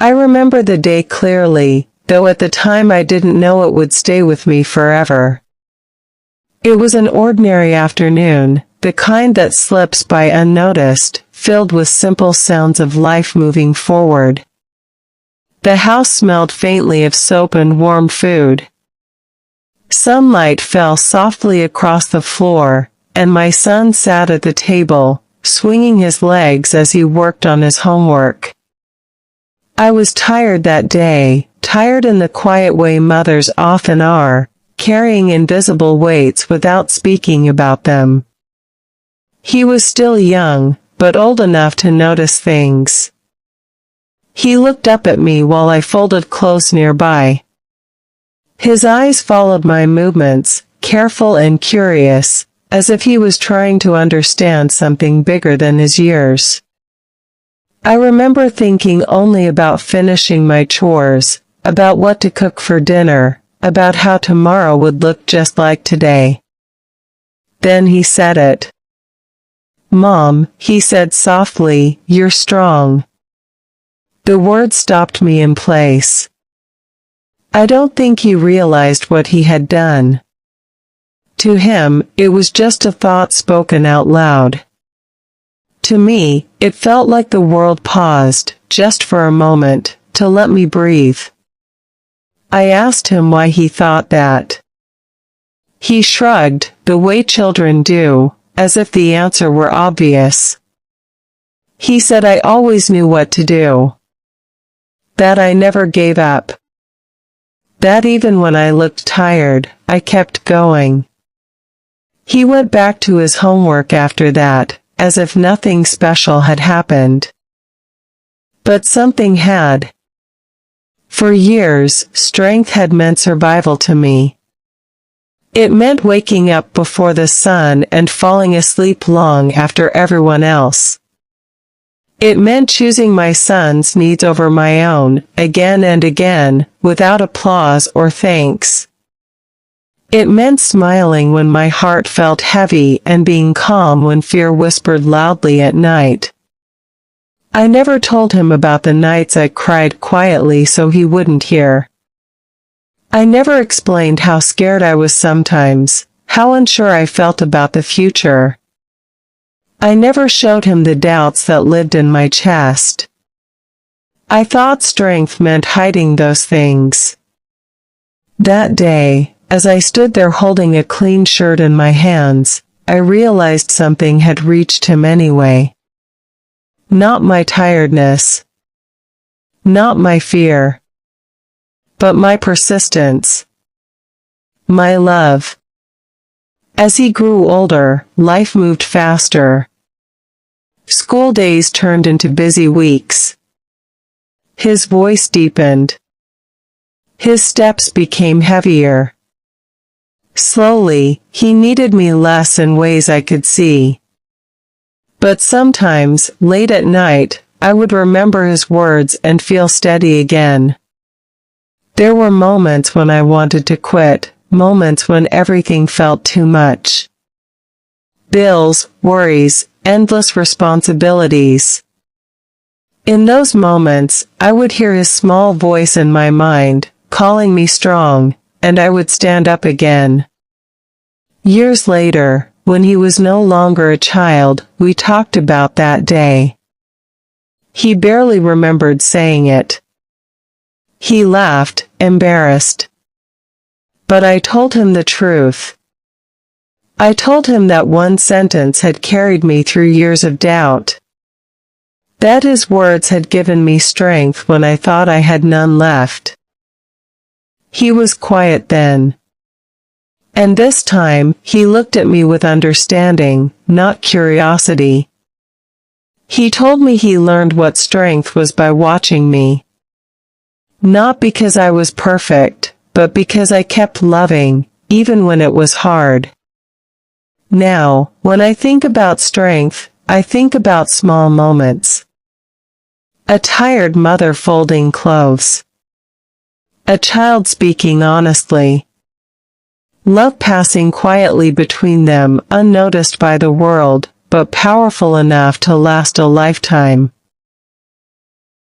I remember the day clearly, though at the time I didn't know it would stay with me forever. It was an ordinary afternoon, the kind that slips by unnoticed, filled with simple sounds of life moving forward. The house smelled faintly of soap and warm food. Sunlight fell softly across the floor, and my son sat at the table, swinging his legs as he worked on his homework. I was tired that day, tired in the quiet way mothers often are, carrying invisible weights without speaking about them. He was still young, but old enough to notice things. He looked up at me while I folded clothes nearby. His eyes followed my movements, careful and curious, as if he was trying to understand something bigger than his years. I remember thinking only about finishing my chores, about what to cook for dinner, about how tomorrow would look just like today. Then he said it. "Mom," he said softly, "you're strong." The word stopped me in place. I don't think he realized what he had done. To him, it was just a thought spoken out loud. To me, it felt like the world paused, just for a moment, to let me breathe. I asked him why he thought that. He shrugged, the way children do, as if the answer were obvious. He said I always knew what to do. That I never gave up. That even when I looked tired, I kept going. He went back to his homework after that, as if nothing special had happened. But something had. For years, strength had meant survival to me. It meant waking up before the sun and falling asleep long after everyone else. It meant choosing my son's needs over my own, again and again, without applause or thanks. It meant smiling when my heart felt heavy and being calm when fear whispered loudly at night. I never told him about the nights I cried quietly so he wouldn't hear. I never explained how scared I was sometimes, how unsure I felt about the future. I never showed him the doubts that lived in my chest. I thought strength meant hiding those things. That day, as I stood there holding a clean shirt in my hands, I realized something had reached him anyway. Not my tiredness. Not my fear. But my persistence. My love. As he grew older, life moved faster. School days turned into busy weeks. His voice deepened. His steps became heavier. Slowly, he needed me less in ways I could see. But sometimes, late at night, I would remember his words and feel steady again. There were moments when I wanted to quit, moments when everything felt too much. Bills, worries, endless responsibilities. In those moments, I would hear his small voice in my mind, calling me strong, and I would stand up again. Years later, when he was no longer a child, we talked about that day. He barely remembered saying it. He laughed, embarrassed. But I told him the truth. I told him that one sentence had carried me through years of doubt. That his words had given me strength when I thought I had none left. He was quiet then. And this time, he looked at me with understanding, not curiosity. He told me he learned what strength was by watching me. Not because I was perfect, but because I kept loving, even when it was hard. Now, when I think about strength, I think about small moments. A tired mother folding clothes. A child speaking honestly. Love passing quietly between them, unnoticed by the world, but powerful enough to last a lifetime.